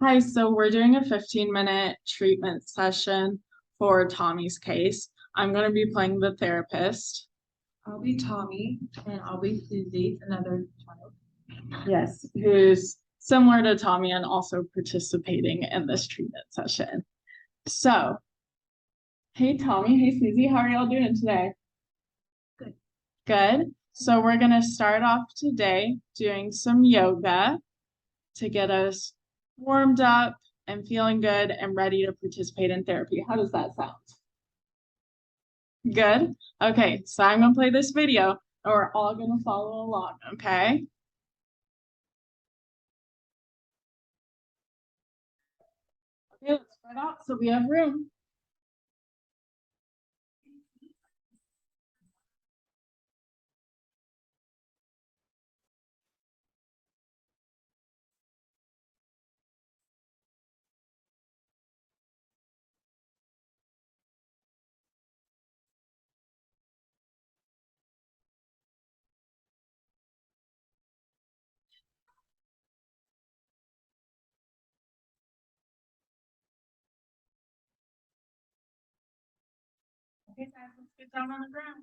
Hi, so we're doing a 15-minute treatment session for Tommy's case. I'm going to be playing the therapist. I'll be Tommy, and I'll be Susie, another child. Yes, who's similar to Tommy and also participating in this treatment session. So, hey Tommy, hey Susie, how are y'all doing today? Good. Good. So we're going to start off today doing some yoga to get us warmed up and feeling good and ready to participate in therapy. How does that sound? Good. Okay, so I'm gonna play this video and we're all gonna follow along, okay? Okay, let's spread out so we have room. Okay, guys, let's get down on the ground.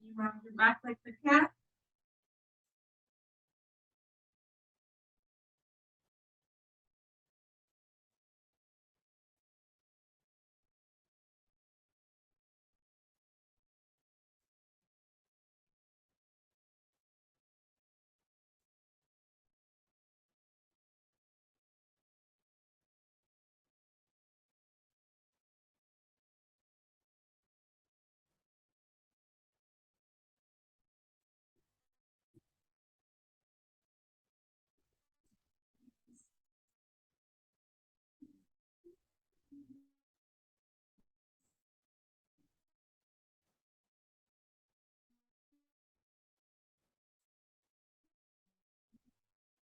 You round your back like the cat.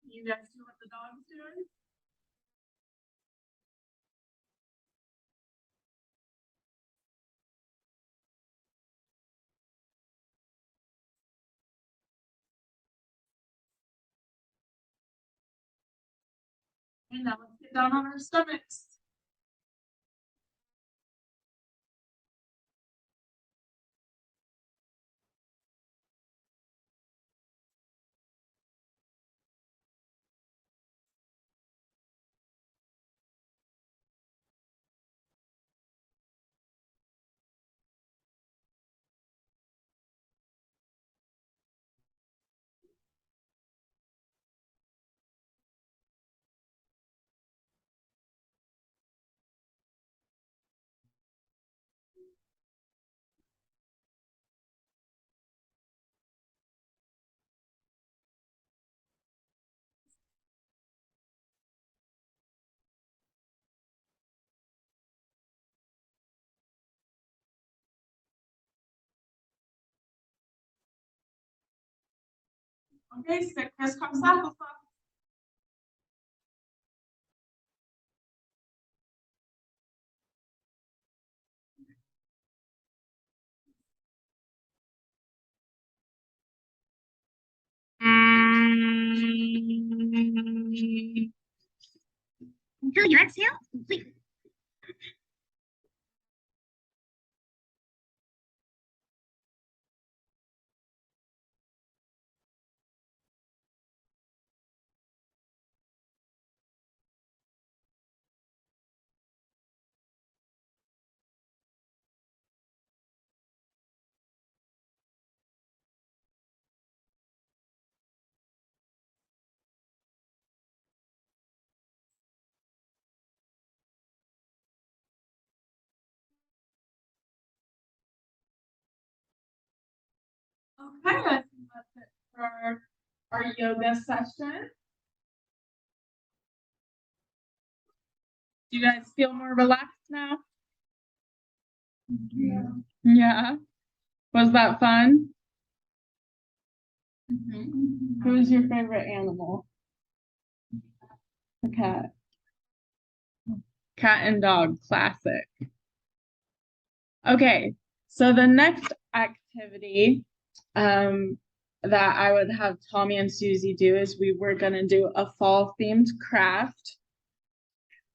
You guys see what the dog's doing? And now let's get down on our stomachs. Okay, sit crisscross applesauce. Until you exhale, completely. Okay, I think that's it for our yoga session. Do you guys feel more relaxed now? Yeah. Yeah. Was that fun? Who's your favorite animal? A cat. Cat and dog, classic. Okay, so the next activity that I would have Tommy and Susie do is we were gonna do a fall themed craft.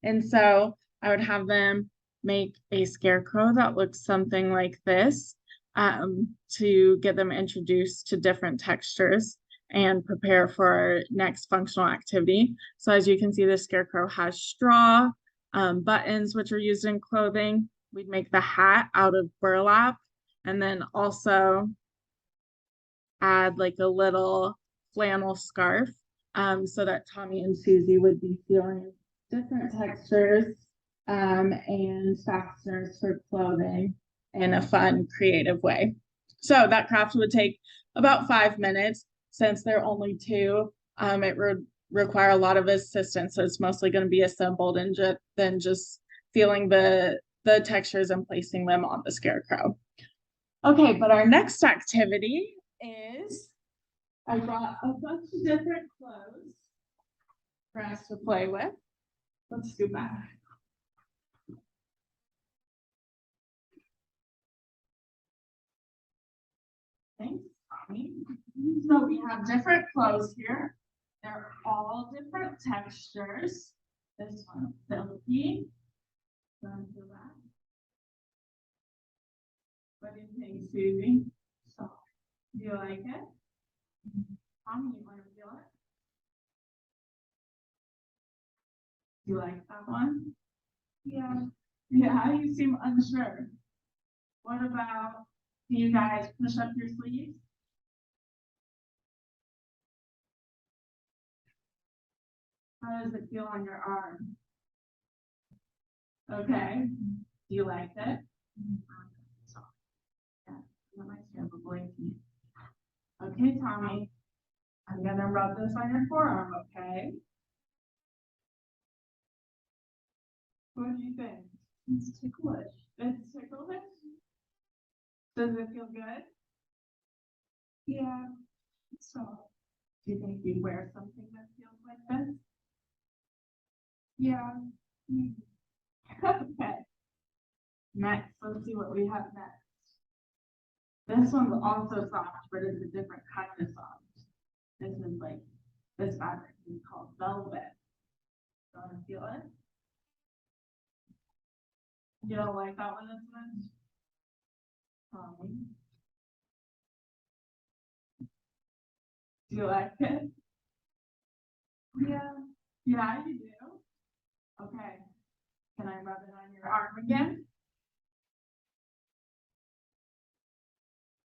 And so I would have them make a scarecrow that looks something like this, to get them introduced to different textures and prepare for our next functional activity. So as you can see, the scarecrow has straw, buttons, which are used in clothing. We'd make the hat out of burlap and then also add like a little flannel scarf, so that Tommy and Susie would be feeling different textures, and fasteners for clothing in a fun, creative way. So that craft would take about 5 minutes. Since they're only two, it would require a lot of assistance. So it's mostly going to be assembled and then just feeling the textures and placing them on the scarecrow. Okay, but our next activity is I brought a bunch of different clothes for us to play with. Let's go back. Thanks, Tommy. So we have different clothes here. They're all different textures. This one's silky. What do you think, Susie? So, do you like it? Tommy, you want to feel it? Do you like that one? Yeah. Yeah, you seem unsure. What about, do you guys push up your sleeves? How does it feel on your arm? Okay. Do you like it? Yeah, that might have a blankie. Okay, Tommy. I'm gonna rub this on your forearm, okay? What do you think? It's ticklish. It's ticklish? Does it feel good? Yeah. So, do you think you'd wear something that feels like this? Yeah. Okay. Next, let's see what we have next. This one's also soft, but it's a different kind of soft. This is like, this fabric is called velvet. Do you want to feel it? You don't like that one as much? Do you like it? Yeah. Yeah, you do. Okay. Can I rub it on your arm again?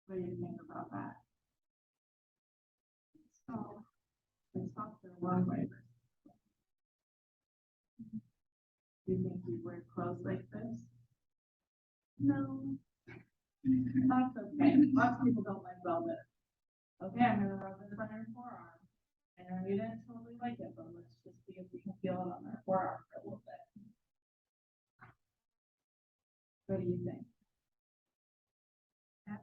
What do you think about that? So, it's not the one way. Do you think you wear clothes like this? No. That's okay. Lots of people don't like velvet. Okay, I'm gonna rub this on your forearm. I know you didn't totally like it, but let's just see if we can feel it on our forearm for a little bit. What do you think? Yeah.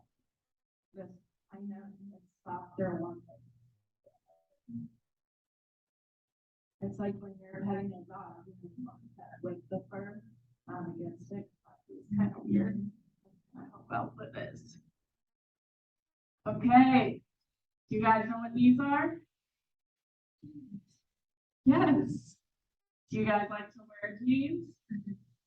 This, I know it's softer one. It's like when you're petting a dog with the fur against it. It's kind of weird. I hope velvet is. Okay. Do you guys know what these are? Yes. Do you guys like to wear jeans?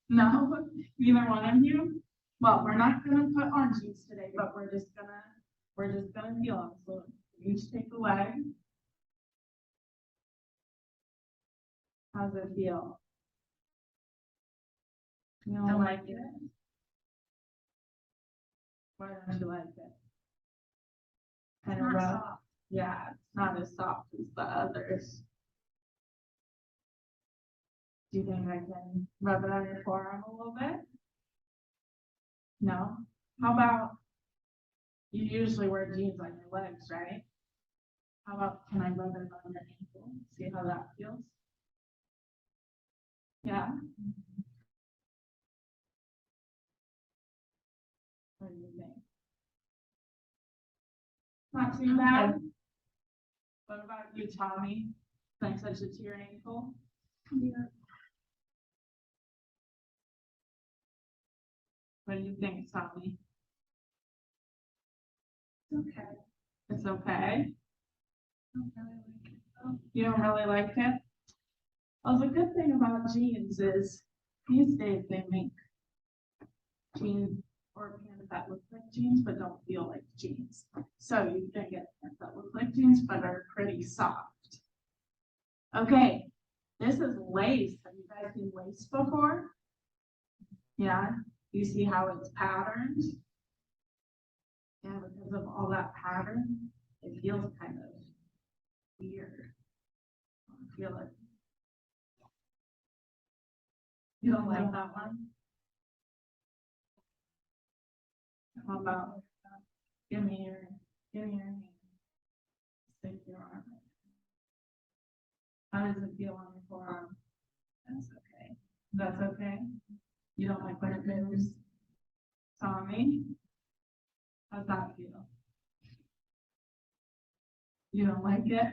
No, neither one of you. Well, we're not gonna put on jeans today, but we're just gonna feel them. So each take a leg. How's it feel? You don't like it? Why don't you like it? Kind of rough. Soft. Yeah, it's not as soft as the others. Do you think I can rub it on your forearm a little bit? No? How about, you usually wear jeans on your legs, right? How about, can I rub it on your ankle? See how that feels? Yeah. What do you think? Not too bad. What about you, Tommy? Can I touch it to your ankle? Yeah. What do you think, Tommy? Okay. It's okay. You don't really like it? Well, the good thing about jeans is these days they make jeans or pants that look like jeans but don't feel like jeans. So you can get pants that look like jeans but are pretty soft. Okay, this is lace. Have you guys seen lace before? Yeah, you see how it's patterned? Yeah, because of all that pattern, it feels kind of weird. I feel it. You don't like that one? How about give me your hand. Stick your arm. How does it feel on your forearm? That's okay. That's okay. You don't like when it moves. Tommy, how's that feel? You don't like it?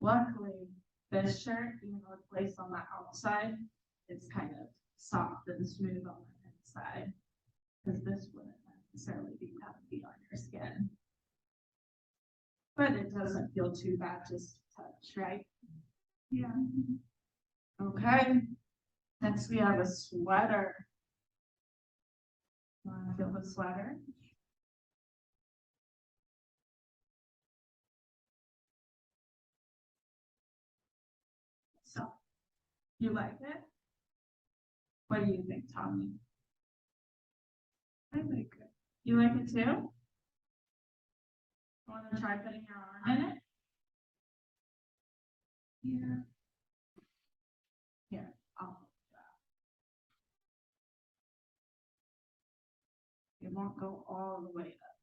Luckily, this shirt, even though it's placed on the outside, it's kind of soft and smooth on the inside. Because this wouldn't necessarily be comfy on your skin. But it doesn't feel too bad just to touch, right? Yeah. Okay. Next we have a sweater. Want to feel the sweater? So, you like it? What do you think, Tommy? I like it. You like it too? Want to try putting your arm in it? Yeah. Here, I'll hold that. It won't go all the way up.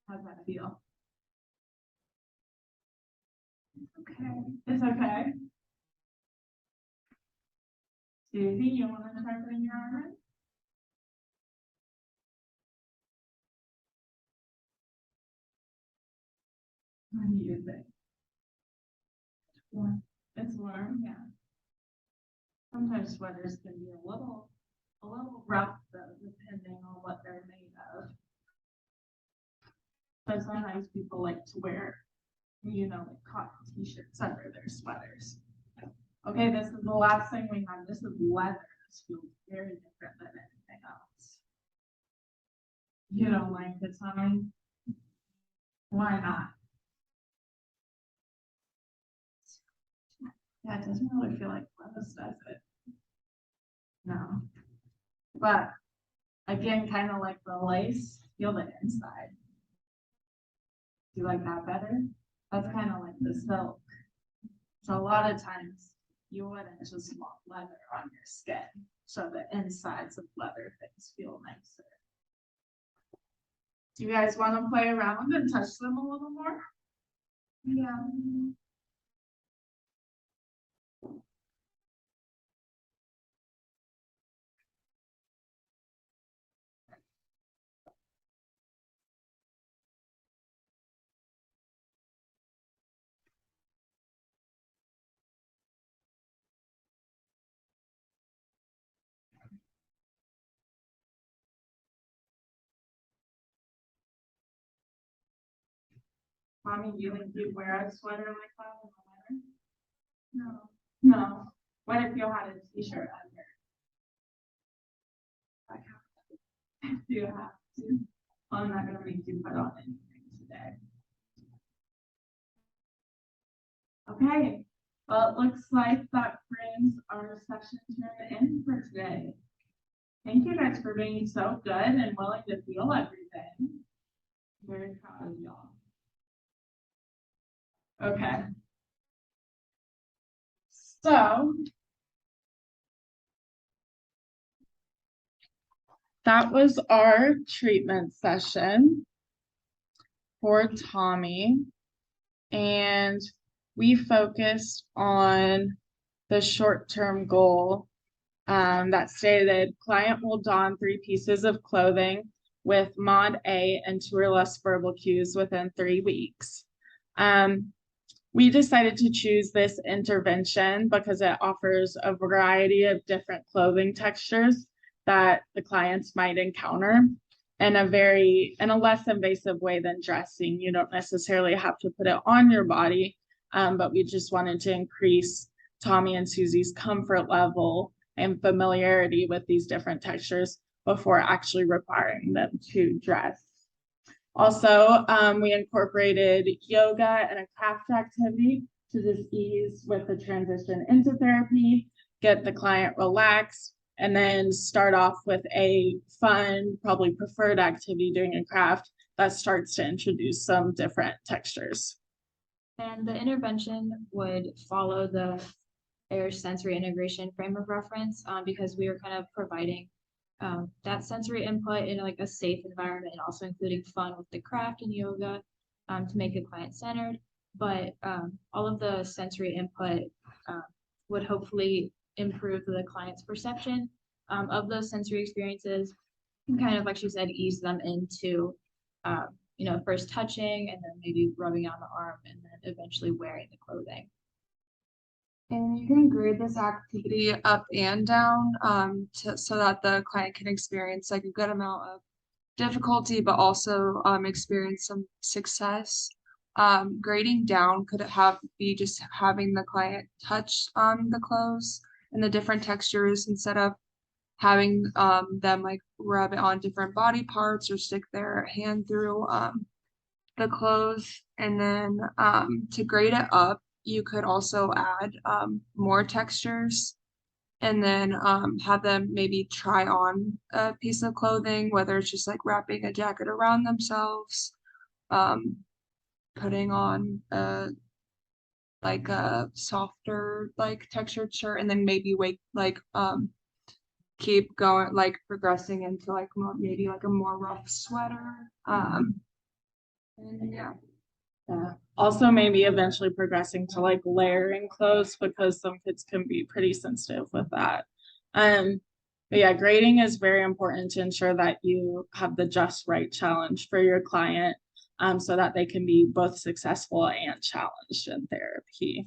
How's that feel? Okay. It's okay. Susie, you want to try putting your arm in? What do you think? Warm. It's warm, yeah. Sometimes sweaters can be a little rough though, depending on what they're made of. But sometimes people like to wear, like cotton t-shirts under their sweaters. Okay, this is the last thing we have. This is leather. This feels very different than anything else. You don't like it, Tommy? Why not? Yeah, it doesn't really feel like clothes, does it? No. But again, kind of like the lace, feel the inside. Do you like that better? That's kind of like the silk. So a lot of times you wouldn't just want leather on your skin. So the insides of leather things feel nicer. Do you guys want to play around and touch them a little more? Yeah. Mommy, do you think you'd wear a sweater like that in the winter? No. No. What if you had a t-shirt under? Do you have to? Well, I'm not going to make you put on anything today. Okay. Well, it looks like that brings our session to an end for today. Thank you guys for being so good and willing to feel everything. I'm very proud of y'all. Okay. So that was our treatment session for Tommy. And we focused on the short-term goal that stated client will don 3 pieces of clothing with mod A and 2 or less verbal cues within 3 weeks. We decided to choose this intervention because it offers a variety of different clothing textures that the clients might encounter in a less invasive way than dressing. You don't necessarily have to put it on your body, but we just wanted to increase Tommy and Susie's comfort level and familiarity with these different textures before actually requiring them to dress. Also, we incorporated yoga and a craft activity to just ease with the transition into therapy, get the client relaxed, and then start off with a fun, probably preferred activity doing a craft that starts to introduce some different textures. And the intervention would follow the AIR sensory integration frame of reference because we were kind of providing that sensory input in like a safe environment and also including fun with the craft and yoga to make it client-centered. But all of the sensory input would hopefully improve the client's perception of those sensory experiences and kind of, like she said, ease them into first touching and then maybe rubbing on the arm and then eventually wearing the clothing. And you can grade this activity up and down so that the client can experience like a good amount of difficulty, but also experience some success. Grading down could be just having the client touch the clothes and the different textures instead of having them like rub it on different body parts or stick their hand through the clothes. And then to grade it up, you could also add more textures and then have them maybe try on a piece of clothing, whether it's just like wrapping a jacket around themselves, putting on like a softer like textured shirt, and then maybe keep going, like progressing into like maybe like a more rough sweater. And yeah. Yeah. Also, maybe eventually progressing to like layering clothes because some kids can be pretty sensitive with that. But yeah, grading is very important to ensure that you have the just right challenge for your client so that they can be both successful and challenged in therapy.